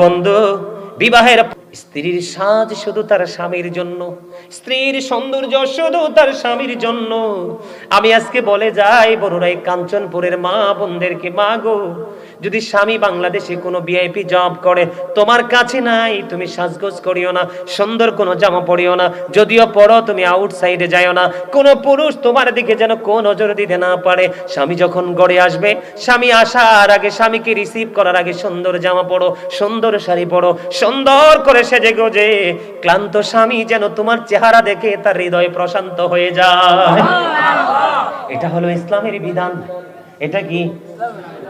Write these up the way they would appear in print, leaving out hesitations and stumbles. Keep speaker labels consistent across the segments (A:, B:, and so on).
A: বন্ধু, বিবাহের স্ত্রীর সাজ শুধু তার স্বামীর জন্য, স্ত্রীর সৌন্দর্য শুধু তার স্বামীর জন্য। আমি আজকে বলে যাই বড়রাই কাঞ্চনপুরের মা বোনদেরকে, মা গো, যদি স্বামী বাংলাদেশে কোনো ভিআইপি জব করে, তোমার কাছে নাই, তুমি সাজগোজ করিও না, সুন্দর কোনো জামা পরিও না, যদিও পরো তুমি আউটসাইডে যাইও না, কোন পুরুষ তোমার দিকে যেন কোন নজর দিতে না পারে। স্বামী যখন ঘরে আসবে, স্বামী আসার আগে, স্বামীকে রিসিভ করার আগে সুন্দর জামা পরো, সুন্দর শাড়ি পরো, সুন্দর করে সেজে গোজে। ক্লান্ত স্বামী যেন তোমার চেহারা দেখে তার হৃদয় প্রশান্ত হয়ে যায়। এটা হলো ইসলামের বিধান। এটা কি?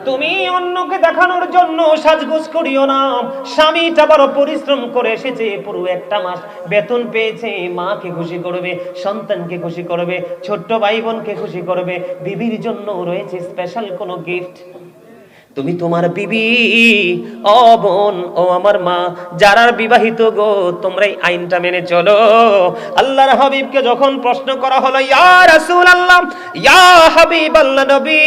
A: তুমি অন্যকে দেখানোর জন্য সাজগোজ করিও না। স্বামীটা বড় পরিশ্রম করে এসেছে, পুরো একটা মাস বেতন পেয়েছে, মাকে খুশি করবে, সন্তানকে খুশি করবে, ছোট্ট ভাই বোনকে খুশি করবে, বিবির জন্য রয়েছে স্পেশাল কোনো গিফট। তুমি তোমার বিবি, ও বোন, ও আমার মা, যারা বিবাহিত গো, তোমরা এই আইনটা মেনে চলো। আল্লাহর হাবিবকে যখন প্রশ্ন করা হলো, ইয়া রাসূলুল্লাহ, ইয়া হাবিবাল্লাহ নবী,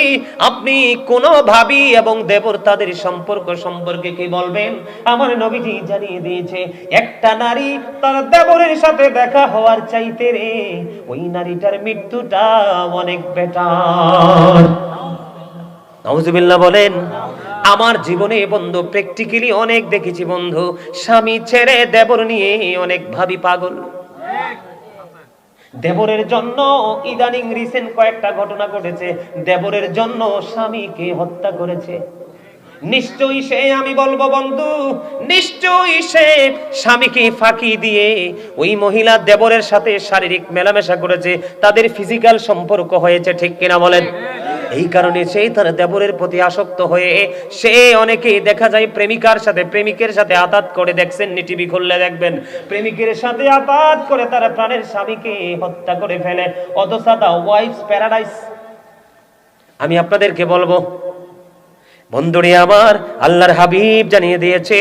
A: আপনি কোন ভাবি এবং দেবর তাদের সম্পর্ক সম্পর্কে কি বলবেন? আমার নবীজি জানিয়ে দিয়েছে, একটা নারী তার দেবরের সাথে দেখা হওয়ার চাইতে রে ওই নারীটার মৃত্যুটা অনেক বেটার। নাউজুবিল্লাহ বলেন। আমার জীবনে বন্ধু প্র্যাকটিক্যালি অনেক দেখেছি বন্ধু, স্বামী ছেড়ে দেবর নিয়ে অনেক ভাবি পাগল। দেবরের জন্য ইদানিং রিসেন্ট কয়েকটা ঘটনা ঘটেছে, দেবরের জন্য স্বামীকে হত্যা করেছে। নিশ্চয়ই সে, আমি বলবো বন্ধু, নিশ্চয়ই সে স্বামীকে ফাঁকি দিয়ে ওই মহিলা দেবরের সাথে শারীরিক মেলামেশা করেছে, তাদের ফিজিক্যাল সম্পর্ক হয়েছে, ঠিক কিনা বলেন? এই কারণে সেই তার দেবরের প্রতি আসক্ত হয়ে সে, অনেকেই দেখা যায় প্রেমিকার সাথে, প্রেমিকের সাথে আতাত করে, দেখছেন নি টিভি খুললে দেখবেন, প্রেমিকের সাথে আতাত করে তারা প্রাণের স্বামীকে হত্যা করে ফেলে। অথচ দা ওয়াইফস প্যারাডাইস। আমি আপনাদেরকে বলবো বন্ধুরে আমার, আল্লাহর হাবিব জানিয়ে দিয়েছে,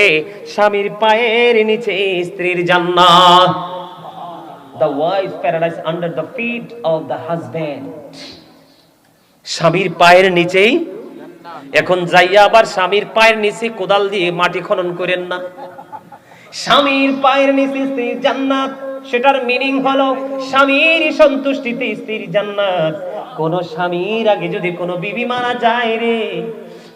A: স্বামীর পায়ের নিচে স্ত্রীর জান্নাত। The wife's paradise under the feet of the husband. স্বামীর পায়ের নিচেই। এখন যাইয়া আবার স্বামীর পায়ের নিচে কোদাল দিয়ে মাটি খনন করেন না। স্বামীর পায়ের নিচে স্ত্রীর জান্নাত, সেটার মিনিং হলো স্বামীর সন্তুষ্টিতে স্ত্রীর জান্নাত। কোন স্বামীর আগে যদি কোনো বিবি মারা যায় রে,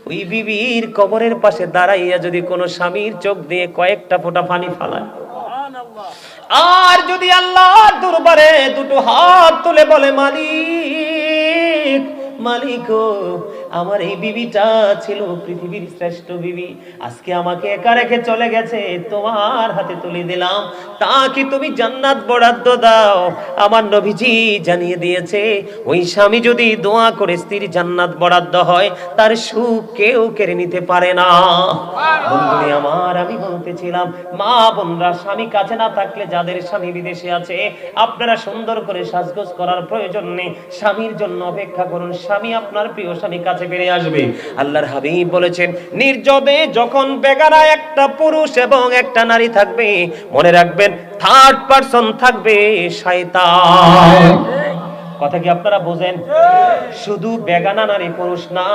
A: ওই বিবির কবরের পাশে দাঁড়াইয়া যদি কোনো স্বামীর চোখ দিয়ে কয়েকটা ফোঁটা পানি ফালায়, আর যদি আল্লাহর দরবারে দুটো হাত তুলে বলে, মালিক, মালিক, আমার এই বিবিটা ছিল পৃথিবীর শ্রেষ্ঠ বিবি, আজকে আমাকে একা রেখে চলে গেছে, তোমার হাতে তুলে দিলাম, তা কি তুমি জান্নাত বরাদ্দ দাও? আমার নবীজি জানিয়ে দিয়েছে, ওই স্বামী যদি দোয়া করে স্ত্রীর জান্নাত বরাদ্দ হয়, তার সুখ কেউ কেড়ে নিতে পারে না। বন্ধু আমার, আমি বলতেছিলাম, মা বোনরা, স্বামী কাছে না থাকলে, যাদের স্বামী বিদেশে আছে, আপনারা সুন্দর করে সাজগোজ করার প্রয়োজন নেই, স্বামীর জন্য অপেক্ষা করুন, স্বামী আপনার প্রিয় স্বামী কাছে ফিরে আসবে। আল্লাহর হাবিব বলেছেন, নির্জনে যখন বেগানা একটা পুরুষ এবং একটা নারী থাকবে, মনে রাখবেন থার্ড পারসন থাকবে শয়তান। কথা কি আপনারা বোঝেন? শুধু বেগানা নারী পুরুষ না,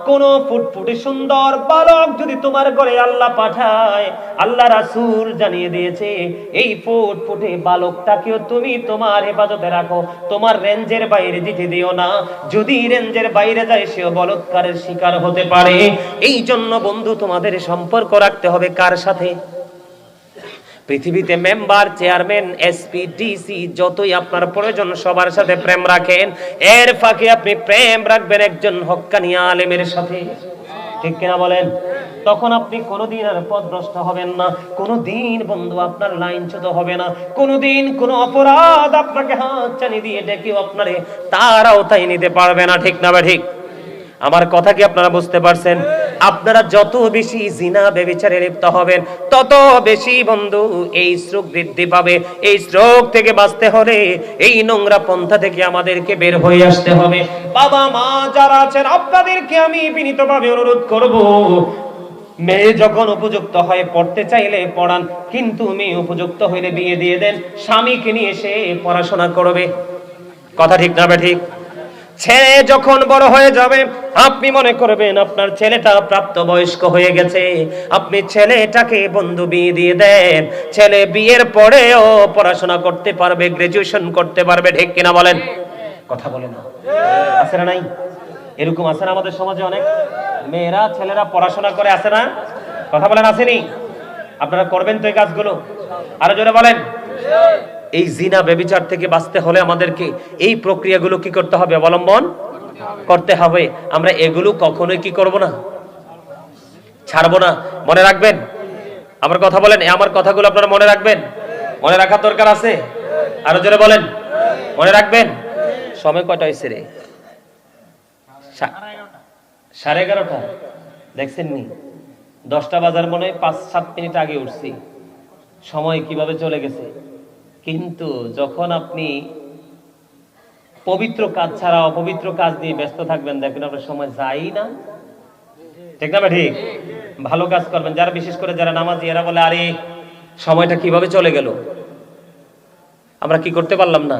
A: কোন ফুটফুটে সুন্দর বালক যদি তোমার ঘরে আল্লাহ পাঠায়, আল্লাহ রাসূল জানিয়ে দিয়েছে, এই ফুটফুটে বালকটাকেও তুমি তোমার হেফাজতে রাখো, তোমার রেঞ্জের বাইরে যেতে দিও না। যদি রেঞ্জের বাইরে যায়, সেও বলৎকারের শিকার হতে পারে। এই জন্য বন্ধু, তোমাদের সম্পর্ক রাখতে হবে কার সাথে? পৃথিবীতে মেম্বার, চেয়ারম্যান, এসপি, ডিসি, যতই আপনার প্রয়োজন সবার সাথে প্রেম রাখেন, এর ফাঁকে আপনি প্রেম রাখবেন একজন হক্কানি আলেমের সাথে, ঠিক কিনা বলেন? তখন আপনি কোনোদিন আর পথভ্রষ্ট হবেন না, কোনোদিন বন্ধু আপনার লাইনচ্যুত হবে না, কোনোদিন কোনো অপরাধ আপনাকে হাতছানি দিয়ে ডেকেও আপনারে তার আওতায় নিতে পারবে না, ঠিক না বা ঠিক? আমার কথা কি আপনারা বুঝতে পারছেন? আপনারা যত বেশি জিনা ব্যভিচারে লিপ্ত হবেন, তত বেশি বন্ধু এই স্ট্রোক বৃদ্ধি পাবে। এই স্ট্রোক থেকে বাঁচতে হলে, এই নোংরা পন্থা থেকে আমাদেরকে বের হয়ে আসতে হবে। বাবা মা যারা আছেন, আপনাদেরকে আমি বিনীতভাবে অনুরোধ করব, মেয়ে যখন উপযুক্ত হয়, পড়তে চাইলে পড়ান, কিন্তু মেয়ে উপযুক্ত হইলে বিয়ে দিয়ে দেন, স্বামীকে নিয়ে এসে পড়াশোনা করবে। কথা ঠিক না বে ঠিক? ছেলে যখন বড় হয়ে যাবে, আপনি মনে করবেন আপনার ছেলেটা প্রাপ্তবয়স্ক হয়ে গেছে, আপনি ছেলেটাকে বন্ধু বিয়ে দিয়ে দেন। ছেলে বিয়ের পরেও পড়াশোনা করতে পারবে, গ্রাজুয়েশন করতে পারবে, ঠিক কিনা বলেন? কথা বলে না, আছে না নাই? এরকম আছে না আমাদের সমাজে? অনেক মেয়েরা ছেলেরা পড়াশোনা করে, আছে না? কথা বলেন, আসেনি? আপনারা করবেন তো এই কাজগুলো? আরো জোরে বলেন। এই জিনা ব্যভিচার থেকে বাঁচতে হলে আমাদেরকে এই প্রক্রিয়াগুলো কি করতে হবে? অবলম্বন করতে হবে। আমরা এগুলো কখনোই কি করব না, ছাড়বো না। মনে রাখবেন আমার কথা, বলেন আমার কথাগুলো আপনারা মনে রাখবেন। মনে রাখার দরকার আছে। আরো জোরে বলেন, মনে রাখবেন। সময় কয়টা হয়েছে রে? 11:30। দেখছেন নি? 10টা বাজার মনে হয় 5-7 মিনিট আগে উঠছি। সময় কিভাবে চলে গেছে। কিন্তু যখন আপনি পবিত্র কাজ ছাড়া অপবিত্র কাজ নিয়ে ব্যস্ত থাকবেন, দেখবেন আপনার সময় যাই না, ঠিক না? ঠিক। ভালো কাজ করবেন, যারা বিশেষ করে যারা নামাজি, এরা বলে আরে সময়টা কিভাবে চলে গেল, আমরা কি করতে পারলাম না,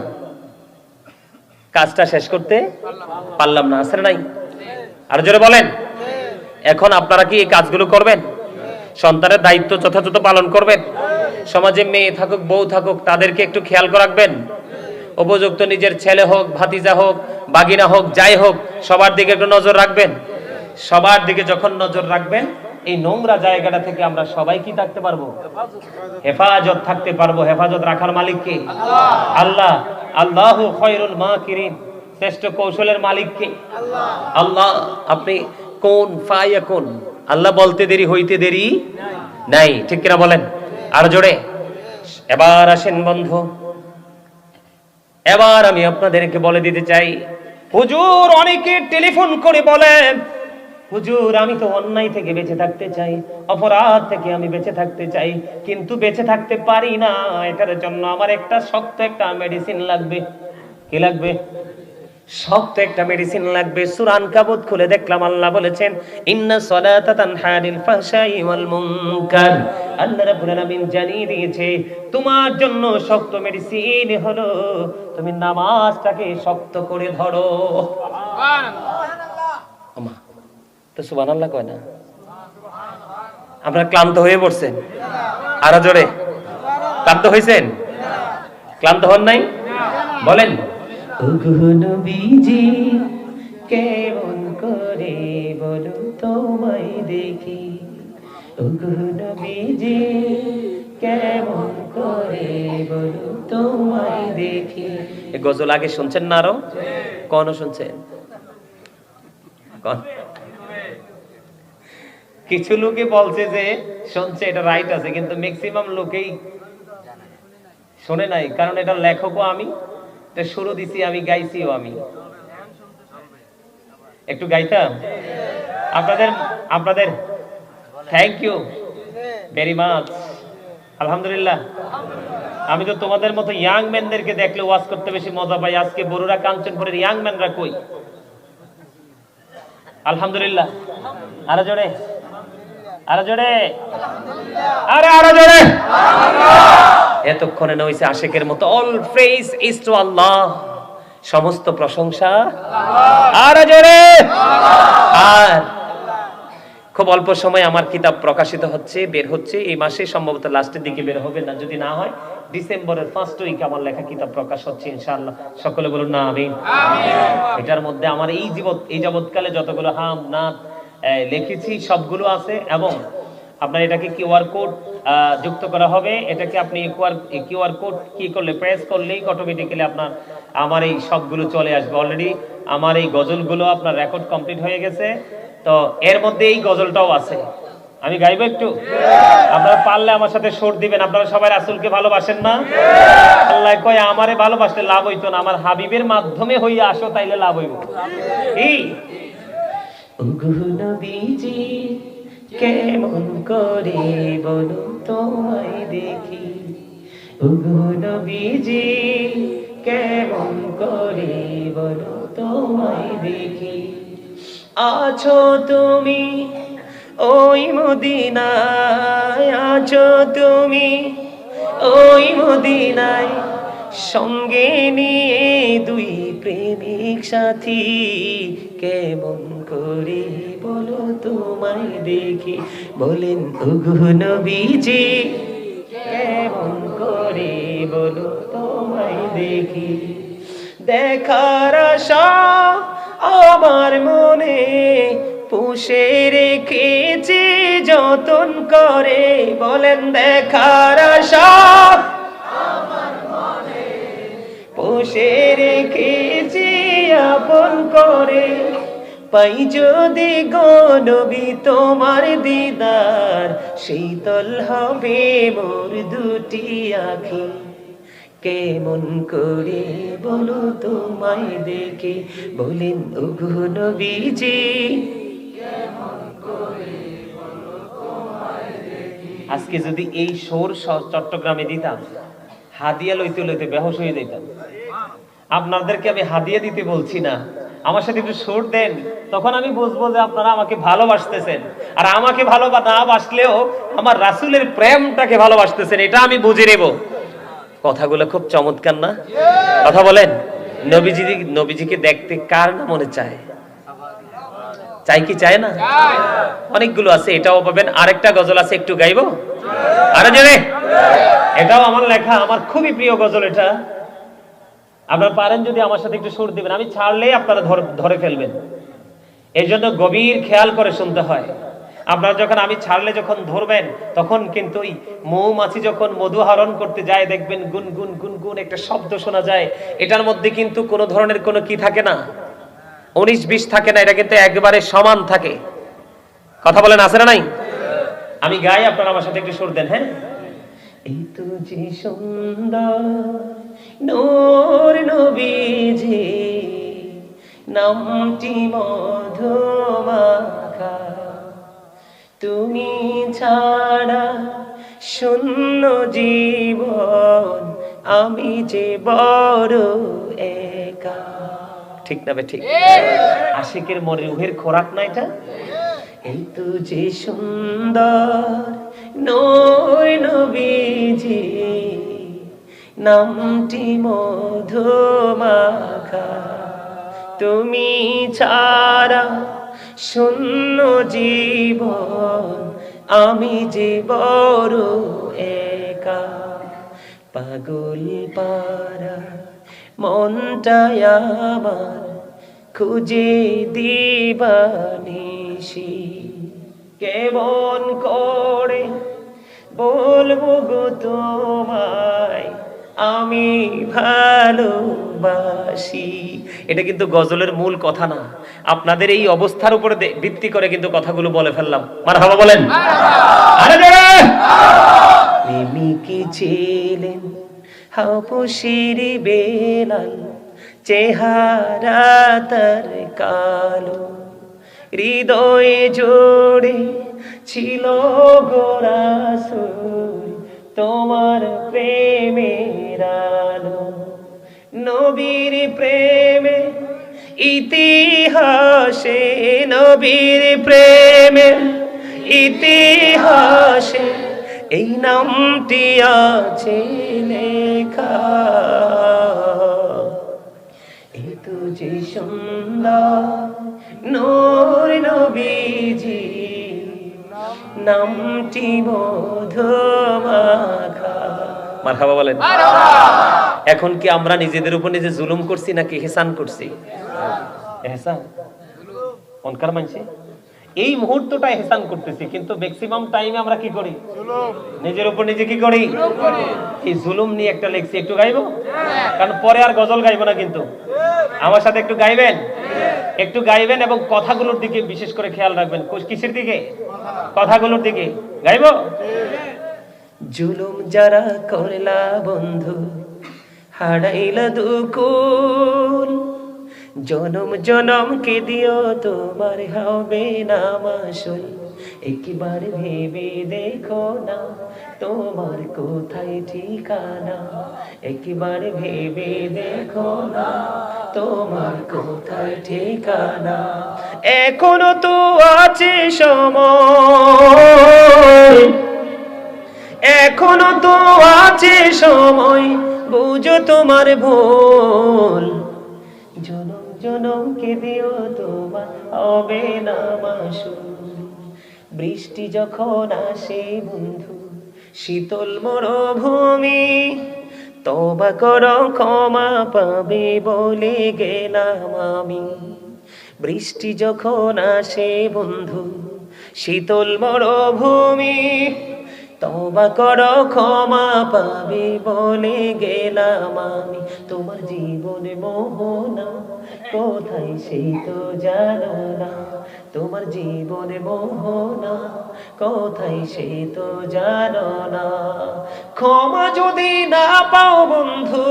A: কাজটা শেষ করতে পারলাম না, আছে নাই? আর জোরে বলেন। এখন আপনারা কি এই কাজগুলো করবেন? সন্তানের দায়িত্ব যথাযথ পালন করবেন? সমাজে মেয়ে থাকুক বউ থাকুক তাদেরকে একটু খেয়াল রাখবেন। উপযুক্ত নিজের ছেলে হোক, ভাতিজা হোক, বাগিনা হোক, যাই হোক, সবার দিকে একটু নজর রাখবেন। সবার দিকে যখন নজর রাখবেন, এই নোংরা জায়গাটা থেকে আমরা সবাই কি থাকতে পারবো? হেফাজত থাকতে পারবো। হেফাজত রাখার মালিক কে? আল্লাহ। আল্লাহু খায়রুল মাকিরিন, শ্রেষ্ঠ কৌশলের মালিক কে? আল্লাহ। আপনি কোন ফায়াকুন, আল্লাহ বলতে দেরি হইতে দেরি নাই, ঠিক কিনা বলেন? আর জোরে। এবার আসেন বন্ধু, এবার আমি আপনাদেরকে বলে দিতে চাই, হুজুর অনেকে টেলিফোন করে বলেন, হুজুর আমি তো অন্যায় থেকে বেঁচে থাকতে চাই, অপরাধ থেকে আমি বেঁচে থাকতে চাই, কিন্তু বেঁচে থাকতে পারি না। এটার জন্য আমার একটা শক্ত একটা মেডিসিন লাগবে। কি লাগবে? শক্ত একটা মেডিসিন লাগবে। সূরা আনকাবুত খুলে দেখলাম, আল্লাহ বলেছেন ইন্না সলাতা তানহা আনিল ফাহশাই ওয়াল মুনকার। আল্লাহ রাব্বুল আলামিন জানিয়ে দিয়েছে তোমার জন্য শক্ত মেডিসিন হলো তুমি নামাজটাকে শক্ত করে ধরো। সুবহানাল্লাহ। ওমা, তো সুবহানাল্লাহ কয় না? আপনারা ক্লান্ত হয়ে পড়ছেন? আরো জোরে। ক্লান্ত হয়েছেন? ক্লান্ত হন নাই? বলেন, ওগো নবীজি কেমন করে বলো তোমায় দেখি, ওগো নবীজি কেমন করে বলো তোমায় দেখি। এই গজল আগে শুনছেন না? আরো কোন শুনছেন? কিছু লোকে বলছে যে শুনছে, এটা রাইট আছে, কিন্তু ম্যাক্সিমাম লোকেই শুনে নাই, কারণ এটা লেখকও আমি, এটা শুরু দিছি আমি, গাইছিও আমি। একটু গাইতাম আপনাদের থ্যাংক ইউ ভেরি মাচ, আলহামদুলিল্লাহ। আমি তো তোমাদের মতো ইয়াং ম্যানদেরকে দেখলে ওয়াজ করতে বেশি মজা পাই। আজকে বড়ুরা কাঞ্চনপুরের ইয়াং ম্যানরা কই? আলহামদুলিল্লাহ। আরো জোরে, আরো জোরে, আরে আরো জোরে। এতক্ষণে নইছে আশিকের মতো, অল প্রেজ ইজ টু আল্লাহ, সমস্ত প্রশংসা আরো জোরে। আর খুব অল্প সময় আমার কিতাব প্রকাশিত হচ্ছে, বের হচ্ছে এই মাসে, সম্ভবত লাস্টের দিকে বের হবে, না যদি না হয় ডিসেম্বরের ফার্স্ট উইকে আমার লেখা কিতাব প্রকাশ হচ্ছে ইনশাআল্লাহ। সকলে বলুন না আমিন। এটার মধ্যে আমার এই যাবৎকালে যতগুলো হাম নাত লিখেছি সবগুলো আছে, এবং আপনার এটাকে কিউআর কোড যুক্ত করা হবে। এটাকে আপনি কিউআর কোড কি করলে, প্রেস করলেই অটোমেটিক্যালি আপনার আমার এই সবগুলো চলে আসবে। অলরেডি আমার এই গজলগুলো আপনার রেকর্ড কমপ্লিট হয়ে গেছে, তো এর মধ্যে এই গজলটাও আছে। আমি গাইবো একটু, আপনারা পারলে আমার সাথে সুর দিবেন। আপনারা সবাই রাসূলকে ভালোবাসেন না? আল্লাহ কয় আমারে ভালোবাসলে লাভ হইতো না, আমার হাবিবের মাধ্যমে হইয়া আসো, তাইলে লাভ হইব। কি ওগো নবীজি কেমন করে বলো তোমায় দেখি, ওগো নবীজি কেমন করে বলো তোমায় দেখি। আছো তুমি ওই মদিনায়, আছো তুমি ওই মদিনায়, সঙ্গে নিয়ে দুই প্রেমিক সাথী, কেমন করে বলো তোমায় দেখি, বলেন ওগো নবীজি কেমন করে বলো তোমায় দেখি। দেখার আশা আমার মনে পুষে রেখেছি যতন করে, বলেন দেখার আশা আমার মনে পুষে রেখেছি আপন করে। পাই যদি গো নবী তোমার দিদার, শীতল হবে মোর দুটি আঁখি, কেমন করে বলো তোমায় দেখি, বলেন ওগো নবীজি কেমন করে বলো তোমায় দেখি। আজকে যদি এই সুর চট্টগ্রামে দিতাম, হাদিয়া লইতে লইতে বেহুশ হয়ে যেতাম। আপনাদেরকে আমি হাদিয়া দিতে বলছি না, আমার সাথে একটু সুর দেন, তখন আমি বুঝবো যে আপনারা আমাকে ভালোবাসতেছেন। আর আমাকে না বাসলেও আমার রাসূলের প্রেমটাকে ভালোবাসতেছেন, এটা আমি বুঝে নেব। কথাগুলো খুব চমৎকার না? কথা বলেন। নবীজিকে দেখতে কার না মনে চায়? চাই কি চায় না? অনেকগুলো আছে, এটাও পাবেন। আরেকটা গজল আছে, একটু গাইবো? আরে জোরে। এটাও আমার লেখা, আমার খুবই প্রিয় গজল এটা। আপনারা পারেন যদি আমার সাথে একটু সুর দিবেন, আমি ছাড়লেই আপনারা ধরে ফেলবেন। এই জন্য গভীর খেয়াল করে শুনতে হয়। আপনারা যখন আমি ছাড়লে যখন ধরবেন, তখন কিন্তু ওই মৌমাছি যখন মধু আহরণ করতে যায়, দেখবেন গুন গুন গুন গুন একটা শব্দ শোনা যায়। এটার মধ্যে কিন্তু কোনো ধরনের কোনো কি থাকে না, 19-20 থাকে না, এটা কিন্তু একবারে সমান থাকে। কথা বলেন, আছে না নাই? আমি গাই, আপনারা আমার সাথে একটু সুর দেন। হ্যাঁ। এই তো যে সুন্দর নূর নবীজি, নামটি মধুমাখা, তুমি ছাড়া শূন্য জীবন, আমি যে বড় একা। ঠিক না বে? ঠিক। আশিকের মনে রুহের খোরাক না এটা? এই তো যে সুন্দর নূর নবীজি, নামটি মধুমাখা, তুমি ছাড়া শূন্য জীবন, আমি যে বড় একা। পাগল পারা মনটাই আমার খুঁজে দিবানিশি, কেমন করে বলবো গো তোমায় আমি ভালোবাসি। এটা কিন্তু গজলের মূল কথা না, আপনাদের এই অবস্থার উপরে ভিত্তি করে কিন্তু কথাগুলো বলে ফেললাম। মারহাবা বলেন। আরে জোরে। প্রেমিকি ছিলেন হাবশির বেলাল, চেহারা তার কালো, হৃদয়ে জোড়ে ছিল গো রাসূল তোমার প্রেমের আলো। নবীর প্রেমে ইতিহাসে, নবীর প্রেমে ইতিহাসে এই নামটি আছে লেখা। এই তো যে সুন্দর নূর নবীজি, নামটি মধুমাখা। মারহাবা বলেন। এখন কি আমরা নিজেদের উপর নিজে জুলুম করছি নাকি ইহসান করছি? ইহসান। অনকার মানছি এই মুহূর্তটা ইহসান করতেছি, কিন্তু ম্যাক্সিমাম টাইমে আমরা কি করি? নিজের উপর নিজে কি করি? এই জুলুম নিয়ে একটা লেখছি, একটু গাইবো? কারণ পরে আর গজল গাইবো না, কিন্তু আমার সাথে একটু গাইবেন, একটু গাইবেন এবং কথাগুলোর দিকে বিশেষ করে খেয়াল রাখবেন। কিসের দিকে? কথাগুলোর দিকে গাইবো। জুলুম যারা করলা বন্ধু, হারাইলা দুকুল, জনম জনম কে দিও তোমার হবে না মাসুল। একবার ভেবে দেখো না তোমার কোথায় ঠিকানা, একবার ভেবে দেখো না তোমার কোথায় ঠিকানা। এখনো তো আছে সময়, এখনো তো আছে সময়, বুঝো তোমার ভুল। জনম জনম কেঁদেও তোমার হবে না মাসুল। বৃষ্টি যখন আসে বন্ধু শীতল মরুভূমি, তওবা করো ক্ষমা পাবে বলে গেলাম আমি। বৃষ্টি যখন আসে বন্ধু শীতল মরুভূমি, তওবা করো ক্ষমা পাবে বলে গেলাম আমি। তোমার জীবনে মোহনা কোথায় সেই তো জানো না, তোমার জীবনে মোহনা কোথায় সেই তো জানো না। ক্ষমা যদি না পাও বন্ধু,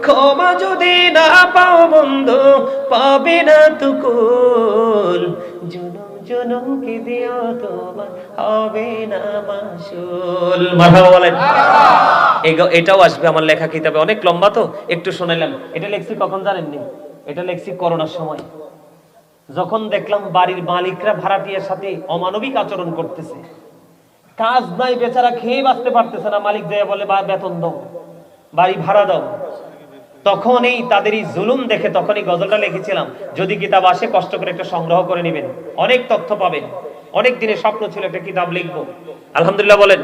A: ক্ষমা যদি না পাও বন্ধু, পাবে না তো কুল। জনম জনম কি দিও তোমার হবে না মাসুল। মারহাবা বলেন। এটাও আসবে আমার লেখা কিতাবে, অনেক লম্বা তো একটু শোনাইলাম। এটা লেখছি কখন জানেননি? এটা লেখছি করোনার সময়, যখন দেখলাম বাড়ির মালিকরা ভাড়াটিয়ার সাথে অমানবিক আচরণ করতেছে। কাজ নাই, বেচারা খেয়ে বাঁচতে পারতেছে না, মালিক যায় বলে বেতন দাও, বাড়ি ভাড়া দাও। তখনই তাদের এই জুলুম দেখে তখনই গজলটা লিখেছিলাম। যদি কিতাব আসে কষ্ট করে একটা সংগ্রহ করে নেবেন, অনেক তথ্য পাবেন। অনেক দিনের স্বপ্ন ছিল একটা কিতাব লিখবো, আলহামদুলিল্লাহ বলেন।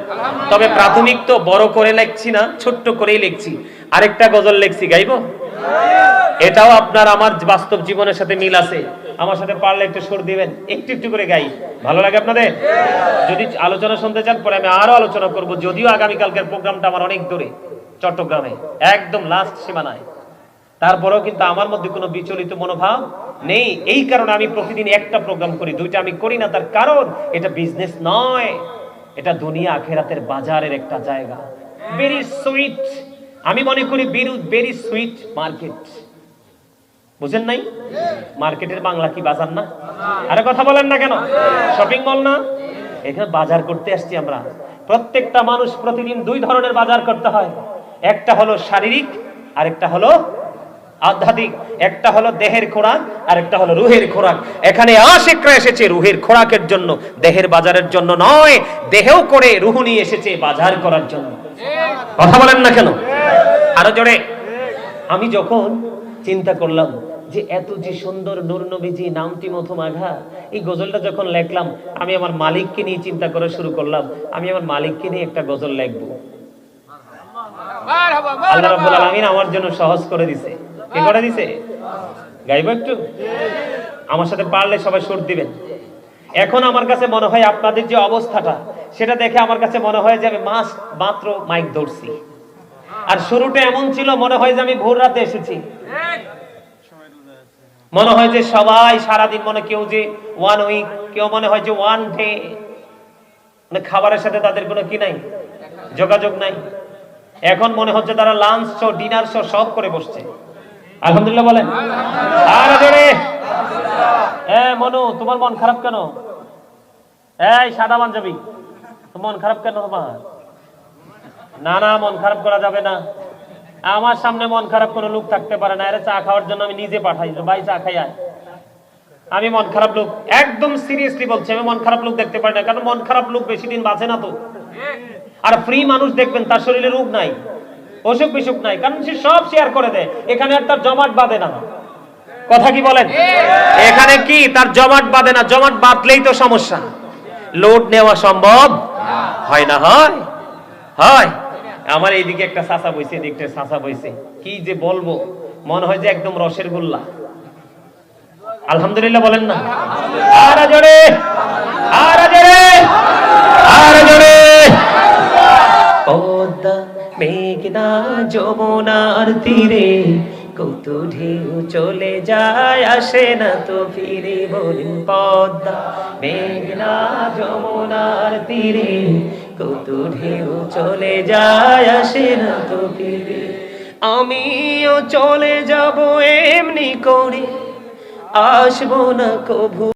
A: তবে প্রাথমিক তো বড় করে লিখছি না, ছোট্ট করেই লিখছি। আরেকটা গজল লিখছি, গাইবো? এটাও আপনার আমার বাস্তব জীবনের সাথে মিল আছে। আমার সাথে পারলে একটু সুর দিবেন, একটু একটু করে গাই, ভালো লাগে আপনাদের? যদি আলোচনা শুনতে চান পরে আমি আরো আলোচনা করব, যদিও আগামীকালকের প্রোগ্রামটা আমার অনেক দূরে, চট্টগ্রামে একদম লাস্ট সীমানায়। তারপরেও কিন্তু আমার মধ্যে কোনো বিচলিত মনোভাব নেই। এই কারণে আমি প্রতিদিন একটা প্রোগ্রাম করি, দুইটা আমি করি না। তার কারণ এটা বিজনেস নয়, এটা দুনিয়া আখেরাতের বাজারের একটা জায়গা। ভেরি সুইট, আমি মনে করি ভেরি সুইট মার্কেট। বুঝেন নাই? মার্কেটের বাংলা কি বাজার না? আরে কথা বলেন না কেন? শপিং মল না? এখানে বাজার করতে আসছি আমরা। প্রত্যেকটা মানুষ প্রতিদিন দুই ধরনের বাজার করতে হয়, একটা হলো শারীরিক আর একটা হলো আধ্যাত্মিক। একটা হলো দেহের খোরাক আর একটা হলো রুহের খোরাক। এখানে আশিকরা এসেছে রুহের খোরাকের জন্য, দেহের বাজারের জন্য নয়। দেহেও করে রুহ নিয়ে এসেছে বাজার করার জন্য। কথা বলেন না কেন? আরো জোরে। আমি যখন চিন্তা করলাম যে এত যে সুন্দর নূর নবীজি নামটি মতো মাঘা, এই গজলটা যখন লেখলাম আমি আমার মালিককে নিয়ে চিন্তা করা শুরু করলাম। আমি আমার মালিককে নিয়ে একটা গজল লিখবো। আল্লাহ রাব্বুল আলামিন আমার জন্য সহজ করে দিছে। কি করে দিছে? গাইবো একটু? আমার সাথে পারলে সবাই সুর দিবেন। এখন আমার কাছে মনে হয় আপনাদের যে অবস্থাটা সেটা দেখে আমার কাছে মনে হয় যে আমি মাত্র মাইক ধরছি। আর শুরুটা এমন ছিল মনে হয় যে আমি ভোর রাতে এসেছি। মনে হয় যে সবাই সারাদিন, মনে কেউ যে 1 উইক, কেউ মনে হয় যে 1 ডে। মানে খাবারের সাথে তাদের কোনো কি নাই, যোগাযোগ নাই। এখন মনে হচ্ছে তারা লাঞ্চ শো, ডিনার শো সব করে বসছে। আলহামদুলিল্লাহ বলেন। আর জোরে। মনু, তোমার মন খারাপ কেন? এই সাদা পাঞ্জাবি, মন খারাপ কেন তোমার? না না, মন খারাপ করা যাবে না। আমার সামনে মন খারাপ কোনো লোক থাকতে পারে না। এর চা খাওয়ার জন্য আমি নিজে পাঠাই, ভাই চা খাই আয়। আমি মন খারাপ লোক, একদম সিরিয়াসলি বলছি, আমি মন খারাপ লোক দেখতে পারি না। কারণ মন খারাপ লোক বেশি দিন বাঁচে না তো। আর ফ্রি মানুষ দেখবেন তার শরীরে রোগ নাই, অসুখ বিসুখ নাই, কারণ সে সব শেয়ার করে দেয়। এখানে আর তার জমাট বাঁধে না। কথা কি বলেন? এখানে কি তার জমাট বাঁধে না? জমাট বাঁধলেই তো সমস্যা। লোড নেওয়া সম্ভব হয় না। হয় হয়। আমার এইদিকে একটা চাচা বইছে, এদিকে চাচা বইছে, কি যে বলবো, মনে হয় যে একদম রসের গোল্লা। আলহামদুলিল্লাহ বলেন না? আর জোরে, আর জোরে, আর জোরে। পদ্মা মেঘনা যমুনার তীরে কত ঢেউ চলে যায়, আসে না তো ফিরে। বলেন পদ্মা মেঘনা যমুনার তীরে কত ঢেউ চলে যায়, আসে না তো ফিরে। আমিও চলে যাব এমনি করে, আসবো না কভু।